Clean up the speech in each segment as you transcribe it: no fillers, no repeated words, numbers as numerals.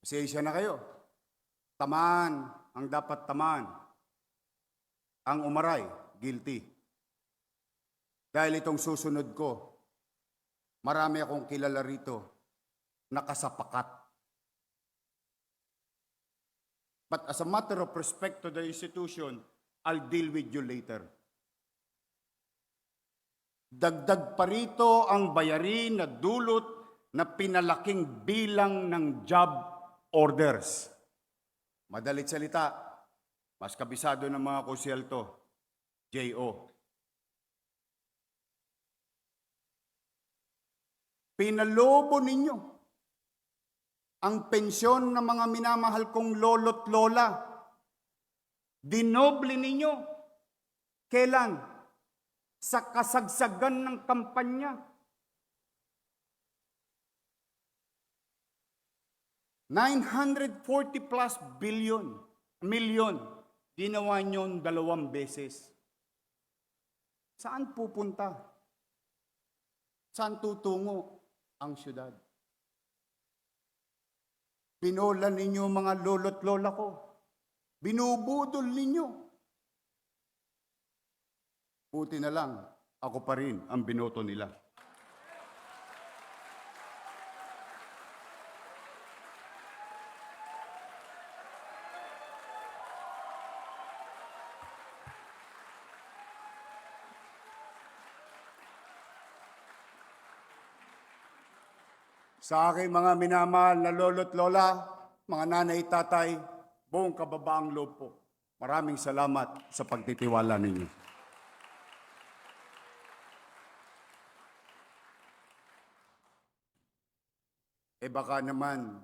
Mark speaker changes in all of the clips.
Speaker 1: Pasensya na kayo. Tamaan ang dapat tamaan. Ang umaray, guilty. Dahil itong susunod ko, marami akong kilala rito na kasapakat. But as a matter of respect to the institution, I'll deal with you later. Dagdag pa rito ang bayarin na dulot na pinalaking bilang ng job orders. Madalit salita, mas kabisado ng mga konsyel to, J.O. Pinalobo ninyo ang pensyon ng mga minamahal kong lolo't lola. Dinoble ninyo. Kailan? Sa kasagsagan ng kampanya. 940 plus milyon. Ginawa nyo 2 beses. Saan pupunta? Saan tutungo ang syudad? Pinola ninyo mga lolo't lola ko. Binubudol ninyo. Buti na lang, ako pa rin ang binoto nila. Sa aking mga minamahal na lolo't lola, mga nanay, tatay, buong kababaang loob po. Maraming salamat sa pagtitiwala ninyo. Baka naman,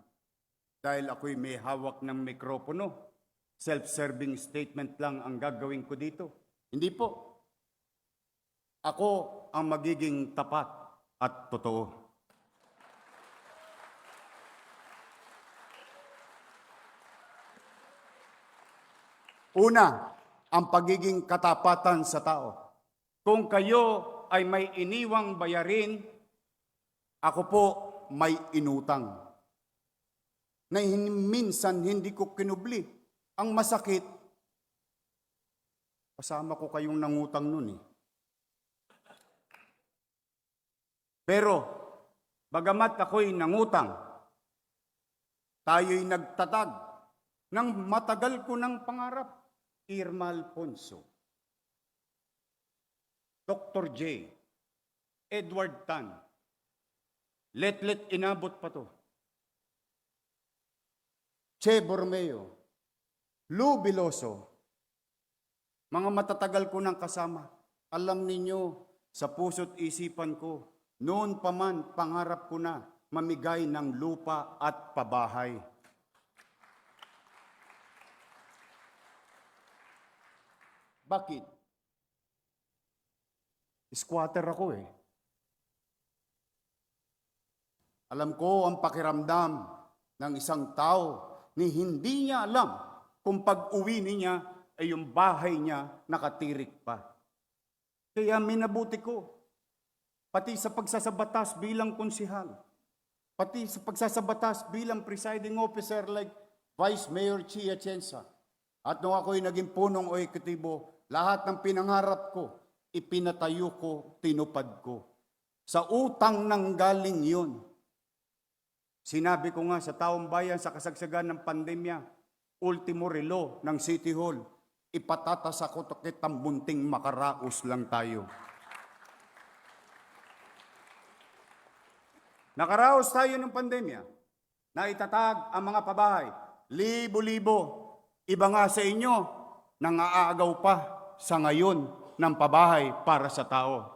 Speaker 1: dahil ako'y may hawak ng mikropono, self-serving statement lang ang gagawin ko dito. Hindi po. Ako ang magiging tapat at totoo. Una, ang pagiging katapatan sa tao. Kung kayo ay may iniwang bayarin, ako po may inutang. Na minsan hindi ko kinubli. Ang masakit, kasama ko kayong nangutang nun eh. Pero, bagamat ako'y nangutang, tayo'y nagtatag ng matagal ko ng pangarap. Irma Alfonso, Dr. J, Edward Tan, Letlet inabot pa to, Che Borromeo, Lou Biloso, mga matatagal ko ng kasama. Alam ninyo, sa puso't isipan ko, noon pa man pangarap ko na mamigay ng lupa at pabahay. Bakit? Squatter ako eh. Alam ko ang pakiramdam ng isang tao ni hindi niya alam kung pag-uwi niya ay yung bahay niya nakatirik pa. Kaya minabuti ko, pati sa pagsasabatas bilang konsihal, pati sa pagsasabatas bilang presiding officer like Vice Mayor Chia Atienza, at nung ako'y naging punong o ekutibo, lahat ng pinangarap ko, ipinatayo ko, tinupad ko. Sa utang nang galing yun. Sinabi ko nga sa taong bayan sa kasagsagan ng pandemya, ultimo relo ng City Hall, ipatatas ako kitang bunting makaraos lang tayo. Nakaraos tayo ng pandemya, na itatag ang mga pabahay, libo-libo. Iba nga sa inyo, nangaagaw pa sa ngayon ng pabahay para sa tao.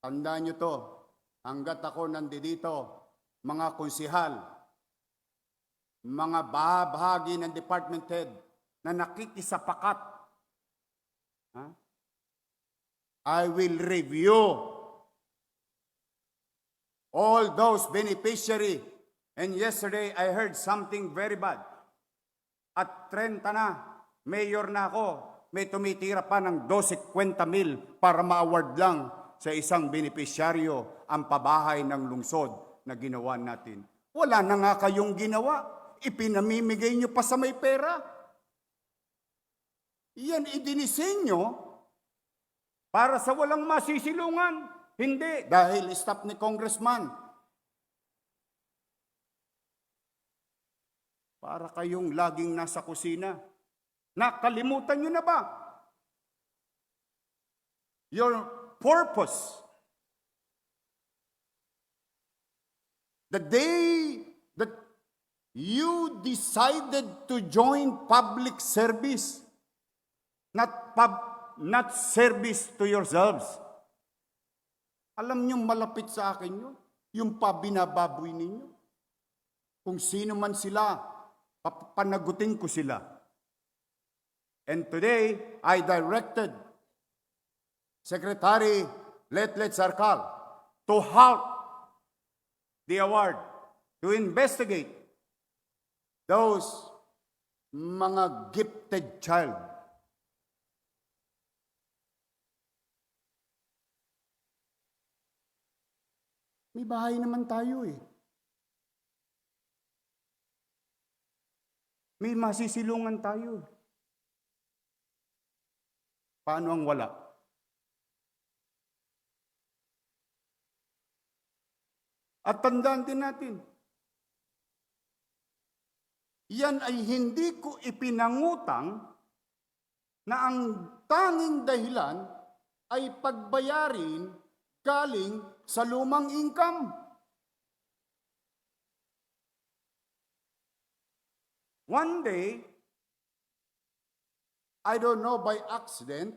Speaker 1: Tandaan nyo to, hanggat ako nandito, mga konsihal, mga bahagi ng department head na nakikisapakat, I will review all those beneficiary. And yesterday, I heard something very bad. At 30 na, mayor na ako, may tumitira pa ng 12-20,000 para ma-award lang sa isang benepisyaryo ang pabahay ng lungsod na ginawa natin. Wala na nga kayong ginawa. Ipinamimigay nyo pa sa may pera. Yan idinisenyo para sa walang masisilungan. Hindi, dahil staff ni Congressman. Para kayong laging nasa kusina. Nakalimutan nyo na ba? Your purpose. The day that you decided to join public service, not service to yourselves. Alam niyo malapit sa akin yun, yung pabinababoy ninyo. Kung sino man sila, panagutin ko sila. And today, I directed Secretary Letlet Sarkal to halt the award, to investigate those mga gifted child. May bahay naman tayo eh. May masisilungan tayo. Paano ang wala? At tandaan din natin, yan ay hindi ko ipinangutang na ang tanging dahilan ay pagbayarin galing sa lumang income. One day, I don't know, by accident,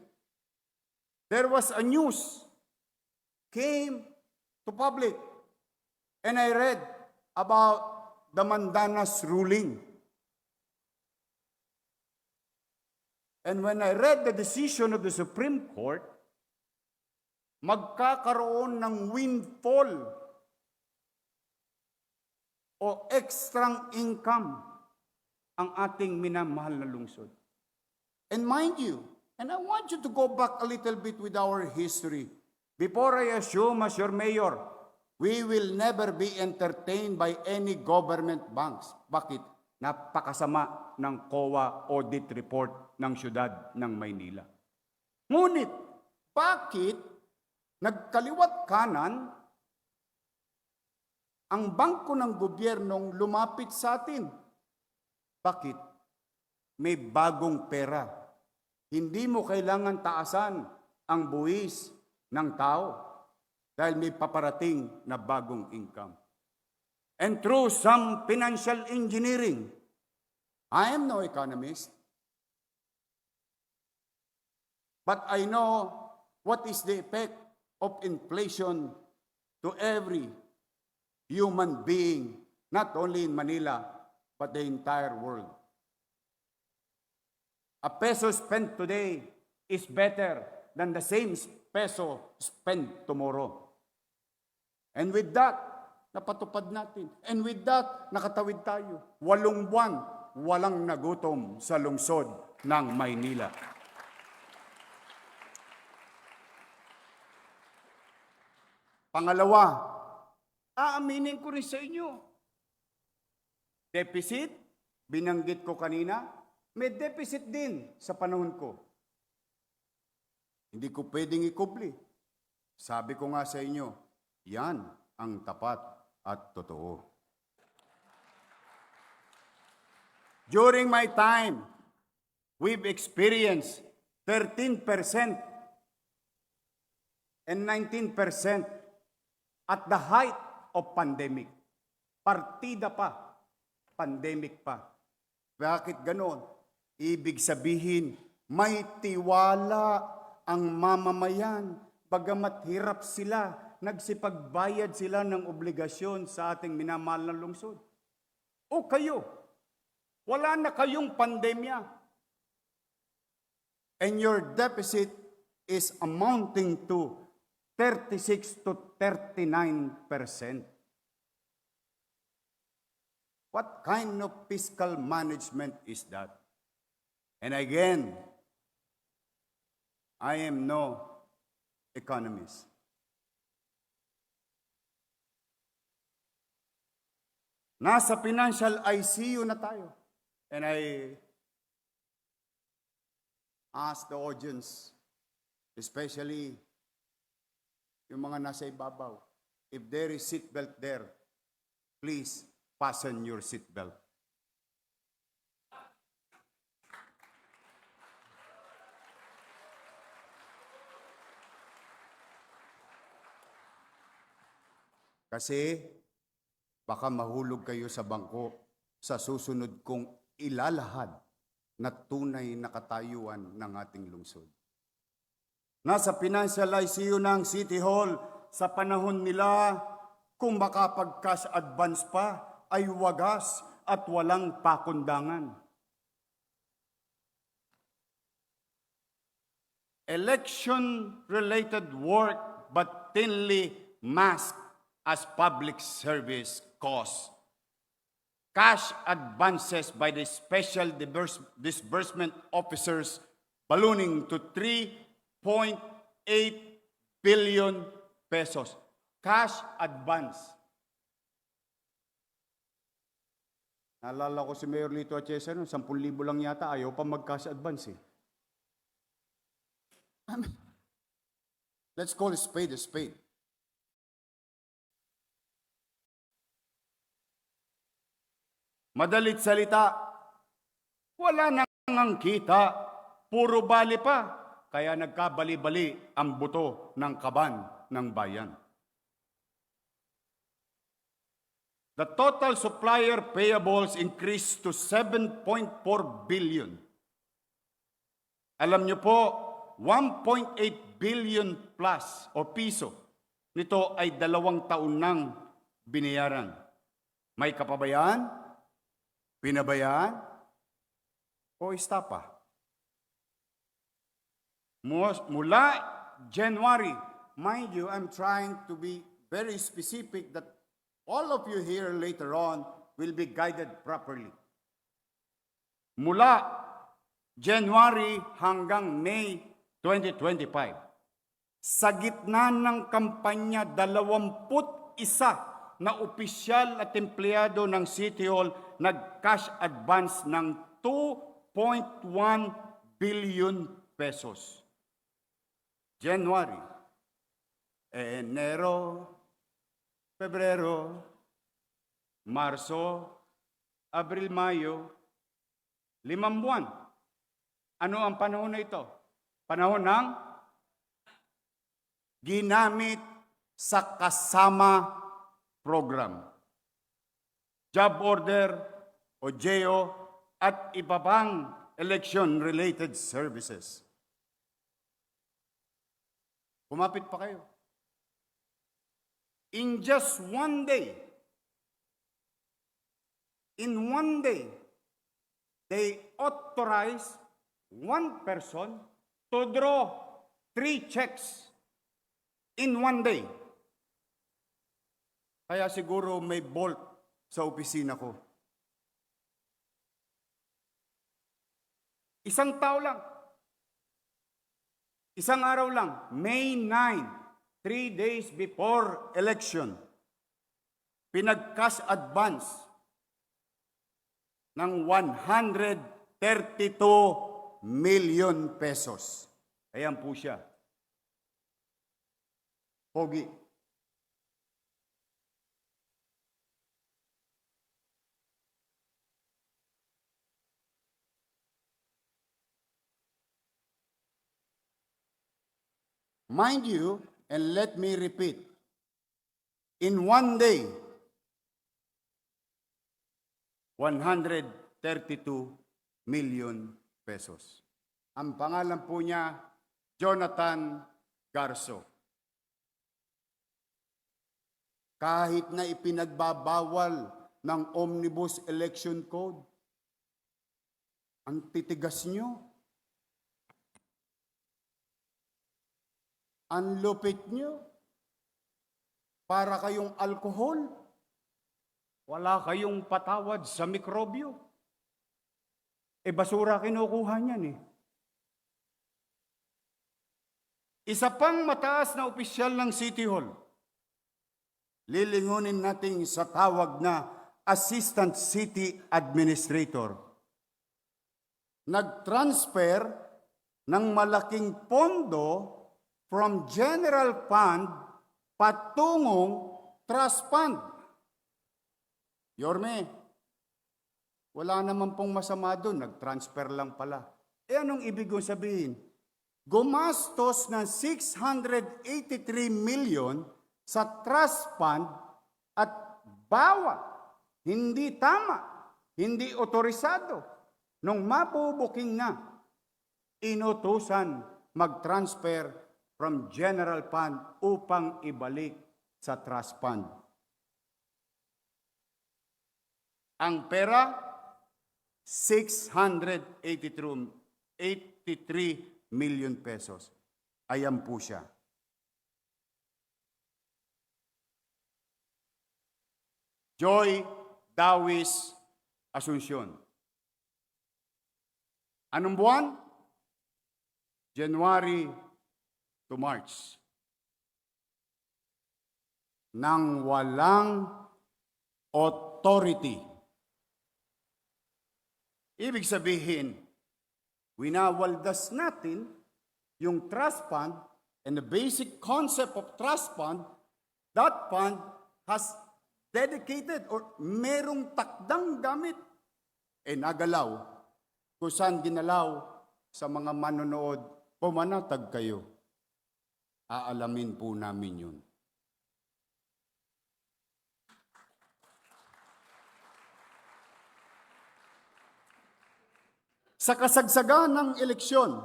Speaker 1: there was a news came to public, and I read about the Mandanas ruling. And when I read the decision of the Supreme Court, magkakaroon ng windfall o extrang income ang ating minamahal na lungsod. And mind you, and I want you to go back a little bit with our history. Before I assume as your mayor, we will never be entertained by any government banks. Bakit? Napakasama ng COA audit report ng siyudad ng Maynila. Ngunit, bakit nagkaliwat kanan ang bangko ng gobyernong lumapit sa atin? Bakit? May bagong pera. Hindi mo kailangan taasan ang buwis ng tao dahil may paparating na bagong income. And through some financial engineering, I am no economist, but I know what is the effect of inflation to every human being, not only in Manila, but the entire world. A peso spent today is better than the same peso spent tomorrow. And with that, napatupad natin. And with that, nakatawid tayo. 8 buwan, walang nagutom sa lungsod ng Maynila. Pangalawa, aaminin ko rin sa inyo. Deficit, binanggit ko kanina, may deficit din sa panahon ko. Hindi ko pwedeng ikubli. Sabi ko nga sa inyo, yan ang tapat at totoo. During my time, we've experienced 13% and 19% at the height of pandemic. Partida pa, pandemic pa. Bakit ganon? Ibig sabihin, may tiwala ang mamamayan. Bagamat hirap sila, nagsipagbayad sila ng obligasyon sa ating minamahal na lungsod. O kayo, wala na kayong pandemya. And your deficit is amounting to 36 to 39%. What kind of fiscal management is that? And again, I am no economist. Nasa financial ICU na tayo. And I ask the audience, especially yung mga nasa ibabaw, if there is seatbelt there, please fasten your seatbelt. Kasi baka mahulog kayo sa bangko sa susunod kong ilalahad na tunay na katayuan ng ating lungsod. Nasa financial ICU ng City Hall sa panahon nila, kung makapag-cash advance pa ay wagas at walang pakundangan. Election-related work but thinly masked as public service costs. Cash advances by the special disbursement officers ballooning to 3.8 billion pesos. Cash advance. Naalala ko si Mayor Lito Atienza, 10,000 lang yata, ayaw pa mag-cash advance eh. Let's call a spade a spade. Madalit salita, wala nang kita, puro bali pa, kaya nagkabali-bali ang buto ng kaban ng bayan. The total supplier payables increased to 7.4 billion. Alam niyo po, 1.8 billion plus o piso nito ay 2 taon nang binayaran. May kapabayaan? Pinabayaan o istapa? Mula January, mind you, I'm trying to be very specific that all of you here later on will be guided properly. Mula January hanggang May 2025, sa gitna ng kampanya, 21 na opisyal at empleyado ng City Hall nag-cash advance ng 2.1 billion pesos. January, Enero, Pebrero, Marso, Abril, Mayo, 5 buwan. Ano ang panahon na ito? Panahon ng ginamit sa kasama program, job order o JO at iba pang election-related services. Kumapit pa kayo. In just one day, they authorize one person to draw 3 checks in one day. Kaya siguro may bolt sa opisina ko. Isang tao lang. Isang araw lang. May 9, 3 days before election, pinag-cash advance ng 132 million pesos. Ayan po siya. Pogi. Mind you, and let me repeat, in one day, 132 million pesos. Ang pangalan po niya, Jonathan Garso. Kahit na ipinagbabawal ng Omnibus Election Code, ang titigas niyo. Ang lupit nyo, para kayong alkohol, wala kayong patawad sa mikrobyo. Basura kinukuha niyan eh. Isa pang mataas na opisyal ng City Hall, lilingunin natin sa tawag na Assistant City Administrator. Nag-transfer ng malaking pondo from general fund patungong trust fund. Yorme, wala naman pong masama doon, nag-transfer lang pala. Anong ibig kong sabihin? Gumastos ng 683 million sa trust fund at bawat hindi tama, hindi otorisado. Nung mapubuking na, inutusan mag-transfer from general fund upang ibalik sa trust fund. Ang pera, 683 million pesos. Ayan po siya. Joy Dawis Asuncion. Anong buwan? January to March. Nang walang authority. Ibig sabihin, winawaldas natin yung trust fund and the basic concept of trust fund, that fund has dedicated or merong takdang gamit. Nagalaw, kung saan ginalaw sa mga manonood, pumanatag kayo. Aalamin po namin yun. Sa kasagsagan ng eleksyon,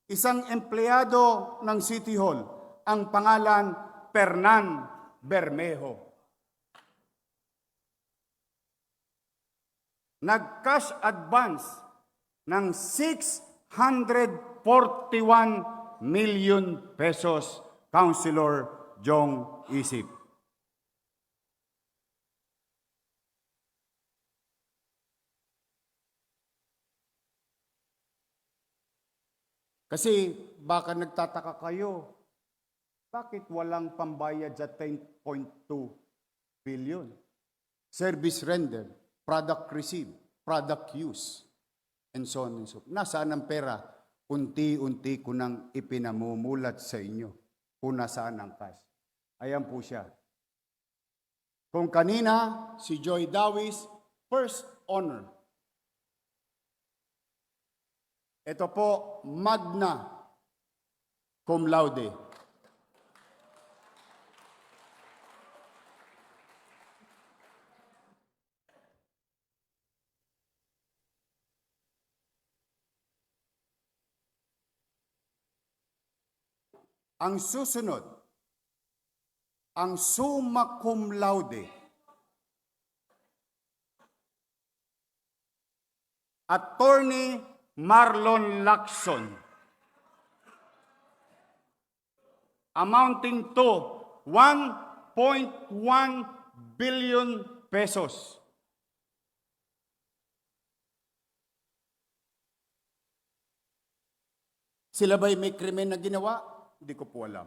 Speaker 1: isang empleyado ng City Hall, ang pangalan Fernan Bermejo, nag-cash advance ng 641 million pesos, Councilor Jong Isip. Kasi baka nagtataka kayo, bakit walang pambayad sa 10.2 billion? Service render, product received, product use, and so on and so forth. Nasaan ang pera? Unti-unti ko nang ipinamumulat sa inyo kung nasaan ang cash. Ayan po siya. Kung kanina, si Joy Dawis, first honor. Ito po, magna cum laude. Ang susunod, ang summa cum laude. Attorney Marlon Lacson, amounting to 1.1 billion pesos. Sila ba'y may krimen na ginawa? Hindi ko po alam.